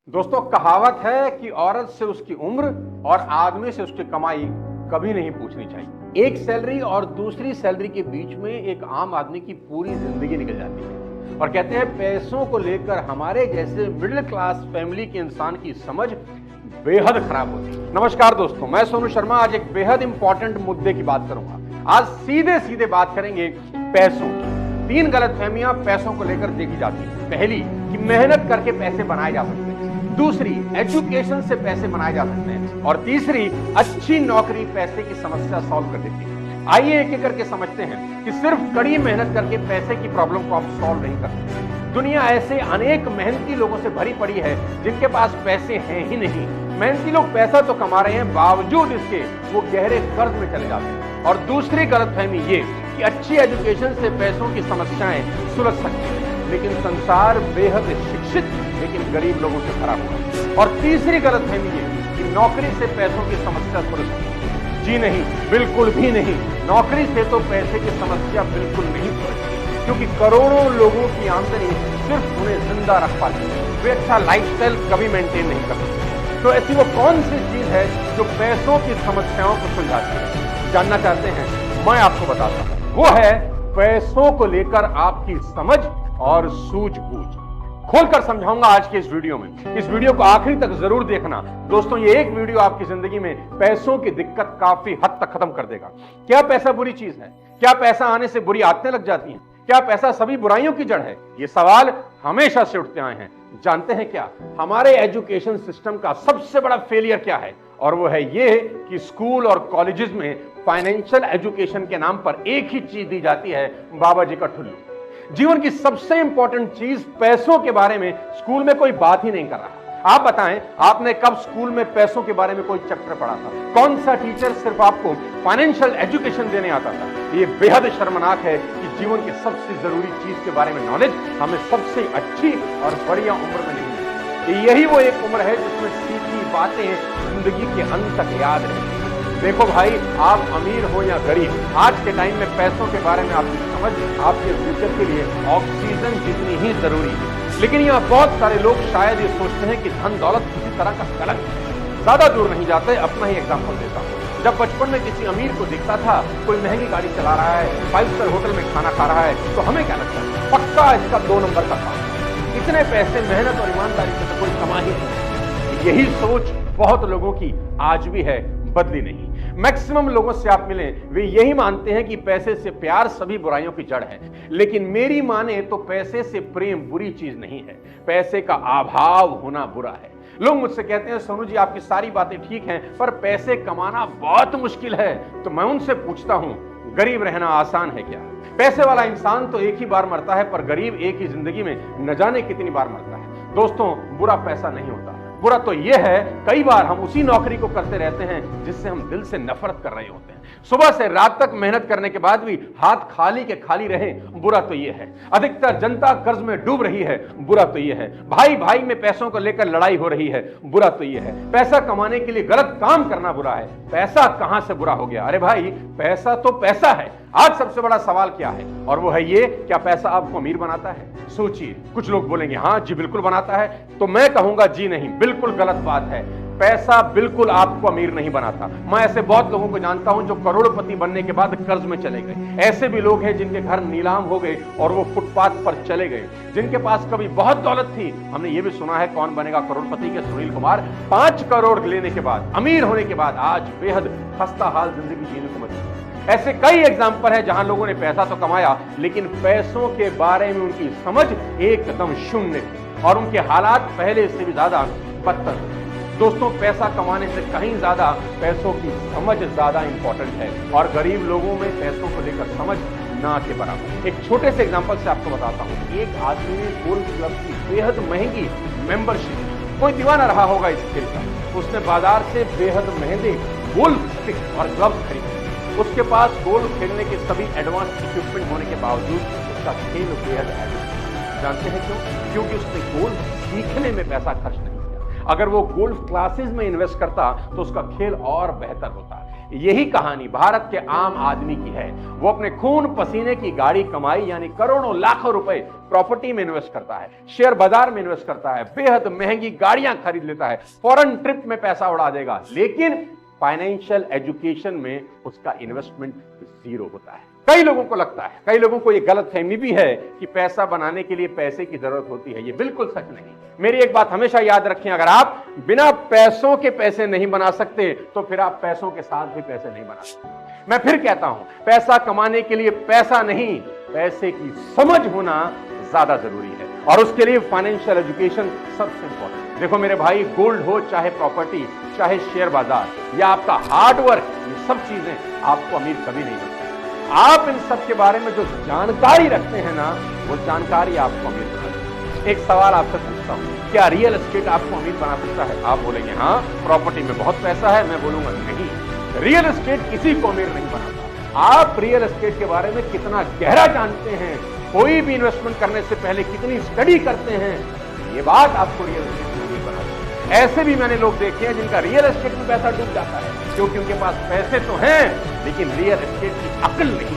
दोस्तों, कहावत है कि औरत से उसकी उम्र और आदमी से उसकी कमाई कभी नहीं पूछनी चाहिए। एक सैलरी और दूसरी सैलरी के बीच में एक आम आदमी की पूरी जिंदगी निकल जाती है और कहते हैं पैसों को लेकर हमारे जैसे मिडिल क्लास फैमिली के इंसान की समझ बेहद खराब होती है। नमस्कार दोस्तों, मैं सोनू शर्मा आज एक बेहद इंपॉर्टेंट मुद्दे की बात करूंगा। आज सीधे सीधे बात करेंगे पैसों की। 3 गलतफहमियां पैसों को लेकर देखी जाती है। पहली कि मेहनत करके पैसे बनाए जा सकते हैं, दूसरी एजुकेशन से पैसे बनाए जा सकते हैं और तीसरी अच्छी नौकरी पैसे की समस्या सॉल्व कर देती है। आइए एक एक करके समझते हैं कि सिर्फ कड़ी मेहनत करके पैसे की प्रॉब्लम को आप सॉल्व नहीं कर सकते। दुनिया ऐसे अनेक मेहनती लोगों से भरी पड़ी है जिनके पास पैसे हैं ही नहीं। मेहनती लोग पैसा तो कमा रहे हैं, बावजूद इसके वो गहरे कर्ज में चले जाते हैं। और दूसरी गलतफहमी ये कि अच्छी एजुकेशन से पैसों की समस्याएं सुलझ सकती हैं, लेकिन संसार बेहद शिक्षित लेकिन गरीब लोगों से भरा हुआ है। और तीसरी गलतफहमी ये कि नौकरी से पैसों की समस्या सुलझ सकती है। जी नहीं, बिल्कुल भी नहीं। नौकरी से तो पैसे की समस्या बिल्कुल नहीं सुलझती, क्योंकि करोड़ों लोगों की आमदनी सिर्फ उन्हें जिंदा रख पाती है। वे अच्छा लाइफस्टाइल कभी मेंटेन नहीं कर सकते। तो ऐसी वो कौन सी चीज है जो पैसों की समस्याओं को सुलझाती है? जानना चाहते हैं? मैं आपको बताता हूं। वो है पैसों को लेकर आपकी समझ और सूझबूझ। खोलकर समझाऊंगा आज के इस वीडियो में। इस वीडियो को आखिरी तक जरूर देखना। दोस्तों, ये एक वीडियो आपकी जिंदगी में पैसों की दिक्कत काफी हद तक खत्म कर देगा। क्या पैसा बुरी चीज है? क्या पैसा आने से बुरी आदतें लग जाती हैं? क्या पैसा सभी बुराइयों की जड़ है? ये सवाल हमेशा से उठते आए हैं। जानते हैं क्या हमारे एजुकेशन सिस्टम का सबसे बड़ा फेलियर क्या है? और वो है ये कि स्कूल और कॉलेजेस में फाइनेंशियल एजुकेशन के नाम पर एक ही चीज दी जाती है, बाबा जी का ठुल्लू। जीवन की सबसे इंपॉर्टेंट चीज पैसों के बारे में स्कूल में कोई बात ही नहीं कर रहा। आप बताएं, आपने कब स्कूल में पैसों के बारे में कोई चैप्टर पढ़ा था? कौन सा टीचर सिर्फ आपको फाइनेंशियल एजुकेशन देने आता था? ये बेहद शर्मनाक है कि जीवन की सबसे जरूरी चीज के बारे में नॉलेज हमें सबसे अच्छी और बढ़िया उम्र में नहीं मिलती। यही वो एक उम्र है जिसमें सीखी बातें जिंदगी के अंत तक याद रहेंगी। देखो भाई, आप अमीर हो या गरीब, आज के टाइम में पैसों के बारे में आपकी समझ आपके फ्यूचर के लिए ऑक्सीजन जितनी ही जरूरी है। लेकिन यहाँ बहुत सारे लोग शायद ये सोचते हैं कि धन दौलत किसी तरह का कलंक है। ज्यादा दूर नहीं जाते, अपना ही एग्जाम्पल देता हूँ। जब बचपन में किसी अमीर को दिखता था कोई महंगी गाड़ी चला रहा है, 5 स्टार होटल में खाना खा रहा है, तो हमें क्या लगता है? पक्का इसका 2 नंबर का काम। इतने पैसे मेहनत और ईमानदारी से तो कोई कमा ही नहीं। यही सोच बहुत लोगों की आज भी है, बदली नहीं। मैक्सिमम लोगों से आप मिलें, वे यही मानते हैं कि पैसे से प्यार सभी बुराइयों की जड़ है। लेकिन मेरी माने तो पैसे से प्रेम बुरी चीज नहीं है, पैसे का अभाव होना बुरा है। लोग मुझसे कहते हैं, सोनू जी आपकी सारी बातें ठीक हैं, पर पैसे कमाना बहुत मुश्किल है। तो मैं उनसे पूछता हूं, गरीब रहना आसान है क्या? पैसे वाला इंसान तो एक ही बार मरता है, पर गरीब एक ही जिंदगी में न जाने कितनी बार मरता है। दोस्तों, बुरा पैसा नहीं होता। बुरा तो यह है कई बार हम उसी नौकरी को करते रहते हैं जिससे हम दिल से नफरत कर रहे होते हैं। सुबह से रात तक मेहनत करने के बाद भी हाथ खाली के खाली रहे, बुरा तो यह है। अधिकतर जनता कर्ज में डूब रही है, बुरा तो यह है। भाई भाई में पैसों को लेकर लड़ाई हो रही है, बुरा तो यह है। पैसा कमाने के लिए गलत काम करना बुरा है। पैसा कहां से बुरा हो गया? अरे भाई, पैसा तो पैसा है। आज सबसे बड़ा सवाल क्या है? और वो है ये, क्या पैसा आपको अमीर बनाता है? सोचिए, कुछ लोग बोलेंगे हाँ जी बिल्कुल बनाता है, तो मैं कहूंगा जी नहीं, बिल्कुल गलत बात है। पैसा बिल्कुल आपको अमीर नहीं बनाता। मैं ऐसे बहुत लोगों को जानता हूं जो करोड़पति बनने के बाद कर्ज में चले गए। ऐसे भी लोग हैं जिनके घर नीलाम हो गए और वो फुटपाथ पर चले गए। जिनके पास कभी बहुत दौलत थी, हमने ये भी सुना है कौन बनेगा करोड़पति के सुनील कुमार 5 करोड़ लेने के बाद, अमीर होने के बाद आज बेहद खस्ता हाल जिंदगी जीने को मजबूर। ऐसे कई एग्जाम्पल है जहां लोगों ने पैसा तो कमाया, लेकिन पैसों के बारे में उनकी समझ एकदम शून्य थी और उनके हालात पहले से भी ज्यादा बदतर थे। दोस्तों, पैसा कमाने से कहीं ज्यादा पैसों की समझ ज्यादा इंपॉर्टेंट है और गरीब लोगों में पैसों को लेकर समझ ना के बराबर। एक छोटे से एग्जांपल से आपको बताता हूं। एक आदमी ने गोल्फ क्लब की बेहद महंगी मेंबरशिप, कोई दीवाना रहा होगा इस खेल का, उसने बाजार से बेहद महंगे गोल्फ स्टिक और ग्लव्स खरीदे। उसके पास गोल्फ खेलने के सभी एडवांस इक्विपमेंट होने के बावजूद उसका खेल बेहद एवरेज। जानते हैं क्यों? क्योंकि उसने गोल्फ सीखने में पैसा खर्च नहीं किया। अगर वो गोल्फ क्लासेस में इन्वेस्ट करता तो उसका खेल और बेहतर होता। यही कहानी भारत के आम आदमी की है। वो अपने खून पसीने की गाड़ी कमाई यानी करोड़ों लाखों रुपए प्रॉपर्टी में इन्वेस्ट करता है, शेयर बाजार में इन्वेस्ट करता है, बेहद महंगी गाड़ियां खरीद लेता है, फॉरेन ट्रिप में पैसा उड़ा देगा, लेकिन फाइनेंशियल एजुकेशन में उसका इन्वेस्टमेंट जीरो होता है। कई लोगों को लगता है, कई लोगों को यह गलतफहमी भी है कि पैसा बनाने के लिए पैसे की जरूरत होती है। यह बिल्कुल सच नहीं। मेरी एक बात हमेशा याद रखें, अगर आप बिना पैसों के पैसे नहीं बना सकते तो फिर आप पैसों के साथ भी पैसे नहीं बना सकते। मैं फिर कहता हूं, पैसा कमाने के लिए पैसा नहीं, पैसे की समझ होना ज्यादा जरूरी है और उसके लिए फाइनेंशियल एजुकेशन सबसे इंपॉर्टेंट। देखो मेरे भाई, गोल्ड हो चाहे प्रॉपर्टी, चाहे शेयर बाजार या आपका हार्डवर्क, ये सब चीजें आपको अमीर कभी नहीं बनती। आप इन सब के बारे में जो जानकारी रखते हैं ना, वो जानकारी आपको अमीर बना सकती है। एक सवाल आपसे पूछता हूं, क्या रियल एस्टेट आपको अमीर बना सकता है? आप बोलेंगे हाँ, प्रॉपर्टी में बहुत पैसा है। मैं बोलूंगा नहीं, रियल एस्टेट किसी को अमीर नहीं बनाता। आप रियल एस्टेट के बारे में कितना गहरा जानते हैं, कोई भी इन्वेस्टमेंट करने से पहले कितनी स्टडी करते हैं, ये बात आपको रियल एस्टेट में अमीर बनाती है। ऐसे भी मैंने लोग देखे हैं जिनका रियल एस्टेट में पैसा डूब जाता है क्योंकि उनके पास पैसे तो हैं लेकिन रियल एस्टेट की अक्ल नहीं।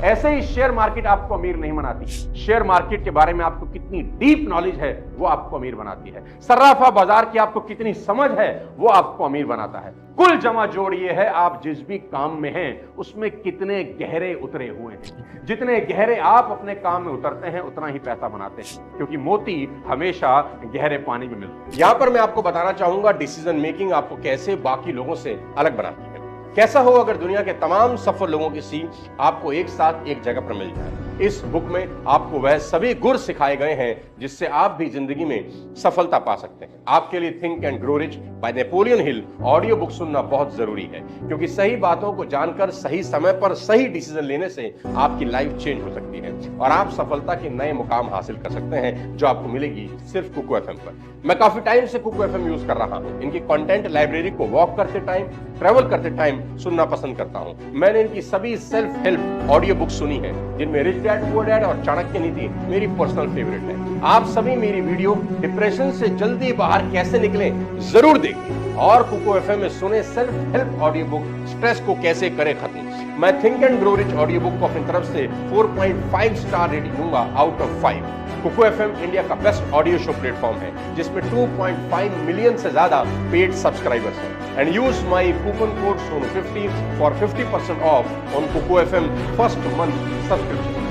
ऐसे ही शेयर मार्केट आपको अमीर नहीं बनाती। शेयर मार्केट के बारे में आपको कितनी डीप नॉलेज है वो आपको अमीर बनाती है। सर्राफा बाजार की आपको कितनी समझ है वो आपको अमीर बनाता है। कुल जमा जोड़ ये है, आप जिस भी काम में हैं उसमें कितने गहरे उतरे हुए हैं। जितने गहरे आप अपने काम में उतरते हैं उतना ही पैसा बनाते हैं, क्योंकि मोती हमेशा गहरे पानी में मिलते हैं। यहां पर मैं आपको बताना चाहूंगा डिसीजन मेकिंग आपको कैसे बाकी लोगों से अलग बनाती है। कैसा हो अगर दुनिया के तमाम सफल लोगों की सीख आपको एक साथ एक जगह पर मिल जाए। इस बुक में आपको वह सभी गुर सिखाए गए हैं जिससे आप भी जिंदगी में सफलता पा सकते हैं। आपके लिए think and grow rich by Napoleon Hill audio book सुनना बहुत जरूरी है, क्योंकि सही बातों को जानकर सही समय पर सही डिसीजन लेने से आपकी लाइफ चेंज हो सकती है और आप सफलता के नए मुकाम हासिल कर सकते हैं, जो आपको मिलेगी सिर्फ कुकू एफएम पर। मैं काफी टाइम से कुकू एफएम यूज कर रहा हूं। इनकी कंटेंट लाइब्रेरी को वॉक करते टाइम, ट्रेवल करते टाइम सुनना पसंद करता हूं। मैंने इनकी सभी सेल्फ हेल्प ऑडियो बुक सुनी है, जिनमें रिच डैड पुअर डैड और चाणक्य नीति मेरी पर्सनल फेवरेट है। आप सभी मेरी वीडियो डिप्रेशन से जल्दी बाहर कैसे निकलें जरूर देखिए और कुकू एफएम में सुने self help audio book stress को कैसे करे खत्म। मैं think and grow rich audio book को अपनी तरफ से 4.5 स्टार रेटिंग दूंगा out of 5। Kuku FM India का बेस्ट ऑडियो शो प्लेटफॉर्म है जिसमें 2.5 मिलियन से ज्यादा पेड सब्सक्राइबर्स हैं। And use my coupon code SONU50 for 50% off on Kuku FM first month subscription.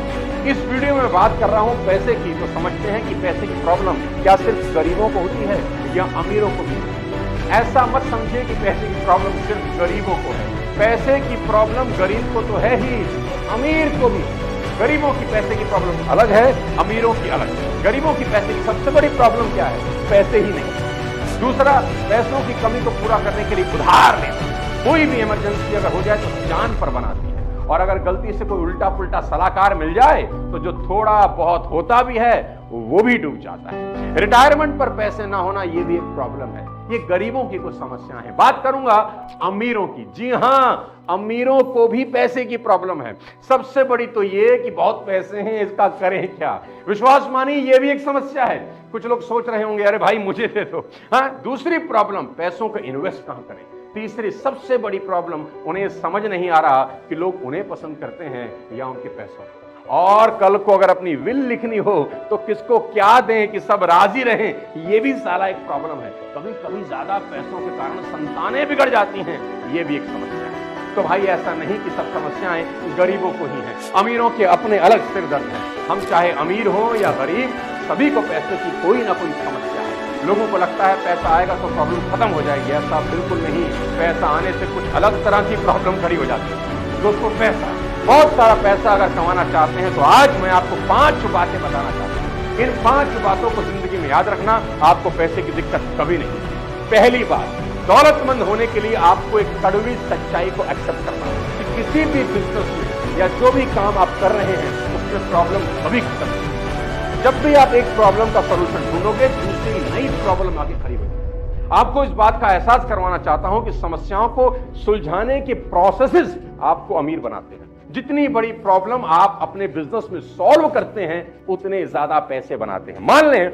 इस वीडियो में बात कर रहा हूं पैसे की, तो समझते हैं कि पैसे की प्रॉब्लम क्या सिर्फ गरीबों को होती है या अमीरों को भी? ऐसा मत समझिए कि पैसे की प्रॉब्लम सिर्फ गरीबों को है। पैसे की प्रॉब्लम गरीब को तो है ही, अमीर को भी। गरीबों की पैसे की प्रॉब्लम अलग है, अमीरों की अलग है। गरीबों की पैसे की सबसे बड़ी प्रॉब्लम क्या है? पैसे ही नहीं। दूसरा, पैसों की कमी को पूरा करने के लिए उधार लेना। कोई भी इमरजेंसी अगर हो जाए तो जान पर बनाती है, और अगर गलती से कोई उल्टा पुल्टा सलाहकार मिल जाए तो जो थोड़ा बहुत होता भी है वो भी डूब जाता है। रिटायरमेंट पर पैसे ना होना ये भी एक प्रॉब्लम है। ये गरीबों की कुछ समस्या है। बात करूंगा अमीरों की। जी हां, अमीरों को भी पैसे की प्रॉब्लम है। सबसे बड़ी तो ये कि बहुत पैसे हैं, इसका करें क्या? विश्वास मानिए, ये भी एक समस्या है। कुछ लोग सोच रहे होंगे अरे भाई मुझे दे दो। हाँ, दूसरी प्रॉब्लम, पैसों को इन्वेस्ट कहां करें। तीसरी सबसे बड़ी प्रॉब्लम, उन्हें समझ नहीं आ रहा कि लोग उन्हें पसंद करते हैं या उनके पैसों को। और कल को अगर अपनी विल लिखनी हो तो किसको क्या दें कि सब राजी रहें, ये भी साला एक प्रॉब्लम है। कभी कभी ज्यादा पैसों के कारण संतानें बिगड़ जाती हैं, ये भी एक समस्या है। तो भाई ऐसा नहीं कि सब समस्याएं गरीबों को ही हैं। अमीरों के अपने अलग सिर दर्द हैं। हम चाहे अमीर हो या गरीब, सभी को पैसे की कोई ना कोई समस्या है। लोगों को लगता है पैसा आएगा तो प्रॉब्लम खत्म हो जाएगी। ऐसा बिल्कुल नहीं। पैसा आने से कुछ अलग तरह की प्रॉब्लम खड़ी हो जाती है। दोस्तों, पैसा, बहुत सारा पैसा अगर कमाना चाहते हैं तो आज मैं आपको 5 बातें बताना चाहता हूं। इन 5 बातों को जिंदगी में याद रखना, आपको पैसे की दिक्कत कभी नहीं। पहली बात, दौलतमंद होने के लिए आपको एक कड़वी सच्चाई को एक्सेप्ट करना है कि किसी भी बिजनेस में या जो भी काम आप कर रहे हैं उसमें प्रॉब्लम कभी खत्म नहीं। जब भी आप एक प्रॉब्लम का सॉल्यूशन ढूंढोगे, दूसरी नई प्रॉब्लम आगे खड़ी होगी। आपको इस बात का एहसास करवाना चाहता हूं कि समस्याओं को सुलझाने के प्रोसेसेस आपको अमीर बनाते हैं। जितनी बड़ी प्रॉब्लम आप अपने बिजनेस में सॉल्व करते हैं उतने ज्यादा पैसे बनाते हैं। मान लें